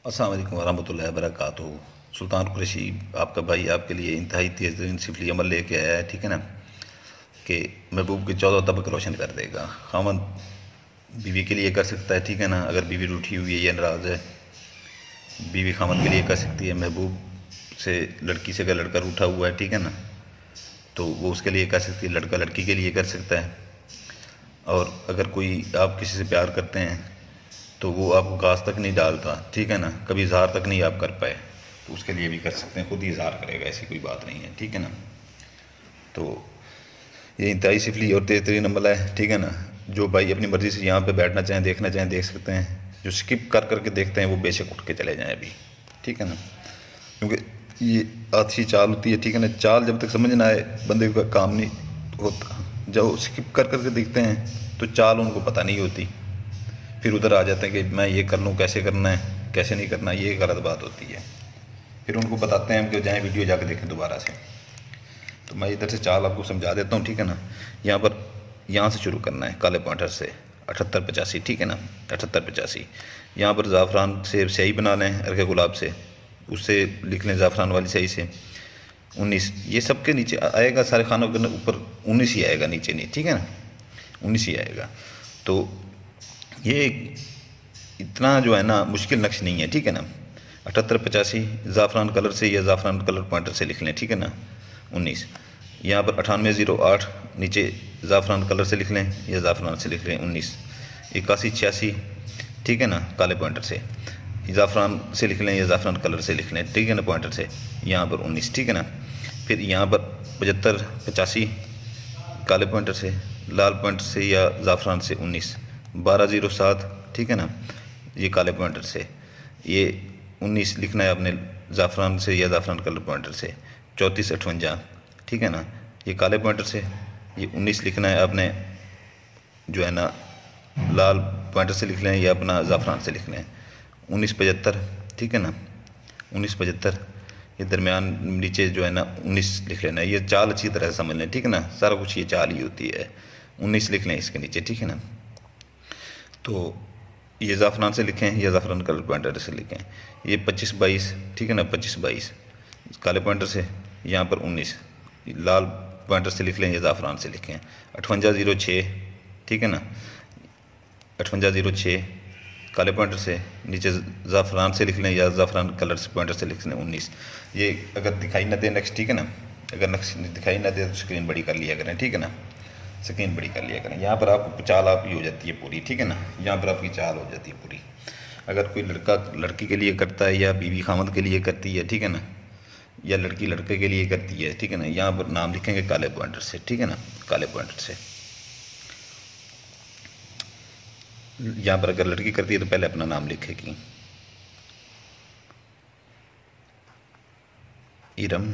अस्सलाम वालेकुम वरहमतुल्लाहि वबरकातुहू। सुल्तान कुरैशी आपका भाई आपके लिए इंतहाई तेज़ तरीन सिफली अमल लेके आया है, ठीक है ना, कि महबूब के 14 तबक रोशन कर देगा। खामद बीवी के लिए कर सकता है, ठीक है ना, अगर बीवी रूठी हुई है या नाराज़ है। बीवी खामद के लिए कर सकती है, महबूब से लड़की से अगर लड़का रूठा हुआ है, ठीक है ना, तो वो उसके लिए कर सकती है, लड़का लड़की के लिए कर सकता है। और अगर कोई आप किसी से प्यार करते हैं तो वो आपको घास तक नहीं डालता, ठीक है ना, कभी इजहार तक नहीं आप कर पाए, तो उसके लिए भी कर सकते हैं, खुद ही इजहार करेगा, ऐसी कोई बात नहीं है, ठीक है ना। तो ये इंतहाई सिफली और तेज़ तरीन अमल है, ठीक है ना। जो भाई अपनी मर्ज़ी से यहाँ पे बैठना चाहें, देखना चाहें, देख सकते हैं। जो स्किप कर करके देखते हैं वो बेशक उठ के चले जाएं अभी, ठीक है ना, क्योंकि ये अच्छी चाल होती है, ठीक है ना। चाल जब तक समझ ना आए बंदे का काम नहीं होता। जब स्किप कर करके देखते हैं तो चाल उनको पता नहीं होती, फिर उधर आ जाते हैं कि मैं ये कर लूँ, कैसे करना है कैसे नहीं करना, ये गलत बात होती है। फिर उनको बताते हैं कि जाएँ वीडियो जाके देखें दोबारा से। तो मैं इधर से चाल आपको समझा देता हूँ, ठीक है ना। यहाँ से शुरू करना है, काले पॉइंटर से 78-85, ठीक है ना, 78-85। यहाँ पर ज़ाफ़रान से स्याही बना लें, अर्के गुलाब से, उससे लिख लें ज़ाफ़रान वाली स्याही से 19। ये सबके नीचे आएगा, सारे खानों के ऊपर 19 ही आएगा, नीचे नहीं, ठीक है ना, 19 ही आएगा। तो ये इतना जो है ना मुश्किल नक्श नहीं है, ठीक है ना। 78-85 ज़ाफ़रान कलर से या ज़ाफ़रान कलर पॉइंटर से लिख लें, ठीक है ना, 19। यहाँ पर 9808 नीचे ज़ाफ़रान कलर से लिख लें या ज़ाफ़रान से लिख लें 19। 8186, ठीक है ना, काले पॉइंटर से ज़ाफ़रान से लिख लें या ज़ाफ़रान कलर से लिख लें, ठीक है ना, पॉइंटर से यहाँ पर 19, ठीक है ना। फिर यहाँ पर 75-85 काले पॉइंटर से, लाल पॉइंटर से या ज़ाफ़रान से 19। 1207, ठीक है ना, ये काले पॉइंटर से, ये 19 लिखना है आपने ज़ाफ़रान से या ज़ाफ़रान कलर पॉइंटर से। 3458, ठीक है ना, ये काले पॉइंटर से, ये 19 लिखना है आपने जो है ना लाल पॉइंटर से लिख लें या अपना ज़ाफ़रान से लिख लें। 1975, ठीक है ना, 1975 ये दरमियान नीचे जो है ना 19 लिख लेना है। ये चाल अच्छी तरह से समझ लें, ठीक है ना, सारा कुछ ये चाल ही होती है। 19 लिख लें इसके नीचे, ठीक है ना। तो ये ज़ाफ़रान से लिखें या ज़ाफ़रान कलर पॉइंटर से लिखें। ये 25-22, ठीक है ना, 25-22 काले पॉइंटर से, यहाँ पर 19 लाल पॉइंटर से लिख लें या ज़ाफ़रान से लिखें। 5806, ठीक है ना, 5806 काले पॉइंटर से, नीचे ज़ाफ़रान से लिख लें या ज़ाफ़रान कलर से पॉइंटर से लिख लें 19। ये अगर दिखाई ना दे नक्श, ठीक है ना, अगर नक्श दिखाई ना दे तो स्क्रीन बड़ी कर लिया करें, ठीक है ना, स्क्रीन बड़ी कर लिया करें। यहाँ पर आपको चाल आपकी हो जाती है पूरी, ठीक है ना, यहाँ पर आपकी चाल हो जाती है पूरी। अगर कोई लड़का लड़की के लिए करता है या बीवी खामद के लिए करती है, ठीक है ना, या लड़की लड़के के लिए करती है, ठीक है ना, यहाँ पर नाम लिखेंगे काले पॉइंटर से, ठीक है ना, काले पॉइंटर से। यहाँ पर अगर लड़की करती है तो पहले अपना नाम लिखेगी, इरम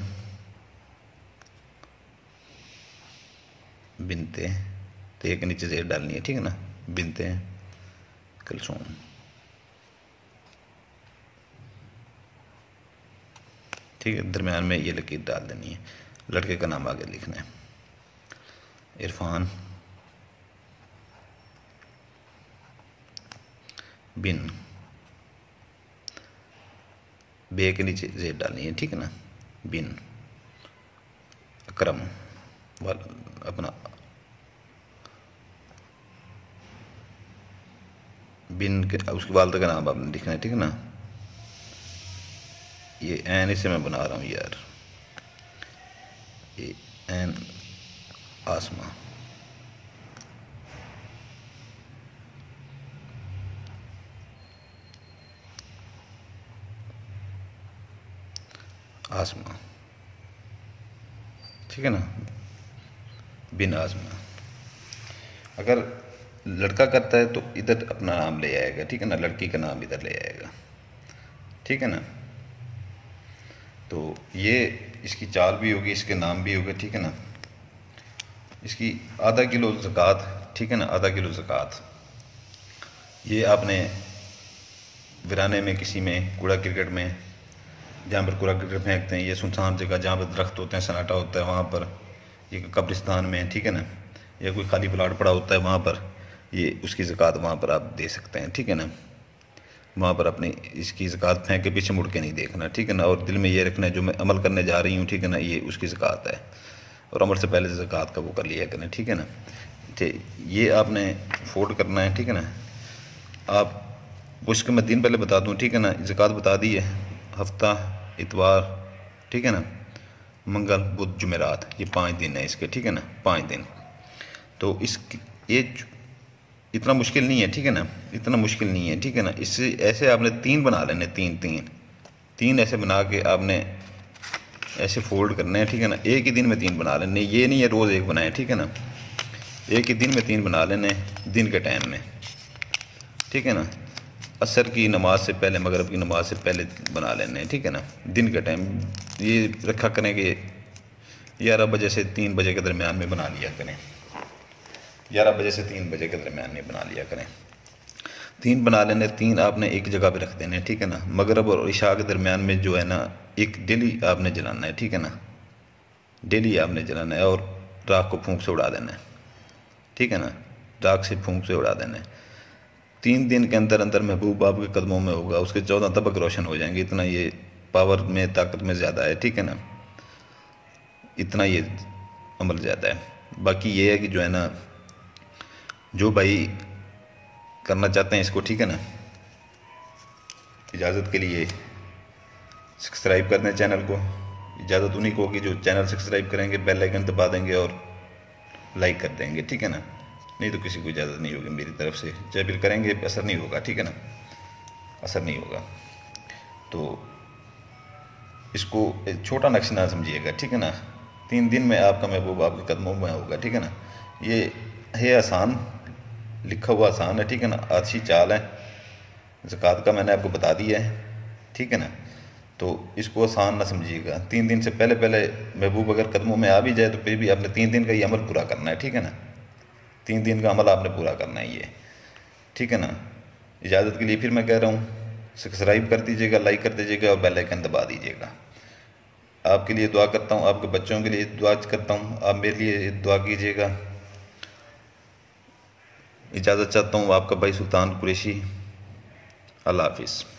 बिनते, तो एक नीचे जेर डालनी है, ठीक है ना, बिनते कुलसूम, ठीक है, दरमियान में ये लकीर डाल देनी है। लड़के का नाम आगे लिखना है, इरफान बिन, बे के नीचे जेड डालनी है, ठीक है ना, बिन अकरम अपना बिन के उसके वालदा का नाम आपने लिखना है, ठीक है ना। ये एन इसे मैं बना रहा हूँ यार, ये एन आसमा, आसमा, ठीक है ना, बिन आसमा। अगर लड़का करता है तो इधर अपना नाम ले आएगा, ठीक है ना, लड़की का नाम इधर ले आएगा, ठीक है ना। तो ये इसकी चाल भी होगी, इसके नाम भी होगा, ठीक है ना। इसकी आधा किलो ज़कात, ठीक है ना, आधा किलो ज़कात ये आपने वीराने में किसी में कूड़ा क्रिकेट में, जहाँ पर कूड़ा क्रिकेट फेंकते हैं, ये सुनसान जगह जहाँ पर दरख्त होते हैं, सन्नाटा होता है, वहाँ पर, ये कब्रिस्तान में, ठीक है ना, या कोई खाली प्लाट पड़ा होता है वहाँ पर, ये उसकी ज़कात वहाँ पर आप दे सकते हैं, ठीक है ना। वहाँ पर अपनी इसकी ज़कात फेंक के पीछे मुड़ के नहीं देखना, ठीक है ना। और दिल में ये रखना है जो मैं अमल करने जा रही हूँ, ठीक है ना, ये उसकी ज़कात है, और अमल से पहले ज़कात का वो कर लिया करें, ठीक है ना। ठीक, ये आपने फोल्ड करना है, ठीक है ना। आप उसके मैं दिन पहले बता दूँ, ठीक है ना, ज़कात बता दी है, हफ्ता, इतवार, ठीक है ना, मंगल, बुध, जुमेरात, ये 5 दिन है इसके, ठीक है ना, 5 दिन। तो इस ये इतना मुश्किल नहीं है, ठीक है ना, इतना मुश्किल नहीं है, ठीक है ना। इससे ऐसे आपने 3 बना लेने, 3 ऐसे बना के आपने ऐसे फोल्ड करने हैं, ठीक है ना। एक ही दिन में 3 बना लेने, ये नहीं है रोज़ एक बनाए, ठीक है ना। एक ही दिन में 3 बना लेने, दिन के टाइम में, ठीक है ना। असर की नमाज से पहले, मगरिब की नमाज से पहले बना लेने, ठीक है ना, दिन के टाइम। ये रखा करें कि 11 बजे से 3 बजे के दरमियान में बना लिया करें, 11 बजे से 3 बजे के दरमियान में बना लिया करें। 3 बना लेने, 3 आपने एक जगह पे रख देने, ठीक है ना। मगरिब और इशा के दरमियान में जो है ना, एक डेली आपने जलाना है, ठीक है ना, डेली आपने जलाना है, और राख को फूंक से उड़ा देना है, ठीक है ना, राख से फूंक से उड़ा देना है। 3 दिन के अंदर अंदर महबूब आपके कदमों में होगा, उसके 14 तबक रोशन हो जाएंगे। इतना ये पावर में, ताकत में ज़्यादा है, ठीक है ना, इतना ये अमल ज़्यादा है। बाकी ये है कि जो है ना, जो भाई करना चाहते हैं इसको, ठीक है ना, इजाज़त के लिए सब्सक्राइब कर दें चैनल को। इजाज़त उन्हीं को होगी जो चैनल सब्सक्राइब करेंगे, बेल आइकन दबा देंगे और लाइक कर देंगे, ठीक है ना। नहीं तो किसी को इजाज़त नहीं होगी मेरी तरफ से, चाहे फिर करेंगे असर नहीं होगा, ठीक है ना, असर नहीं होगा। तो इसको छोटा नक्श ना समझिएगा, ठीक है ना। 3 दिन में आपका महबूब आपके कदमों में होगा, ठीक है ना। ये है आसान, लिखा हुआ आसान है, ठीक है ना, अच्छी चाल है। ज़कात का मैंने आपको बता दिया है, ठीक है ना। तो इसको आसान ना समझिएगा। 3 दिन से पहले पहले महबूब अगर कदमों में आ भी जाए तो फिर भी आपने 3 दिन का ये अमल पूरा करना है, ठीक है ना। 3 दिन का अमल आपने पूरा करना है ये, ठीक है ना। इजाज़त के लिए फिर मैं कह रहा हूँ, सब्सक्राइब कर दीजिएगा, लाइक कर दीजिएगा और बेल आइकन दबा दीजिएगा। आपके लिए दुआ करता हूँ, आपके बच्चों के लिए दुआ करता हूँ, आप मेरे लिए दुआ कीजिएगा। इजाज़त चाहता हूँ, आपका भाई सुल्तान कुरैशी। अल्लाह हाफिज़।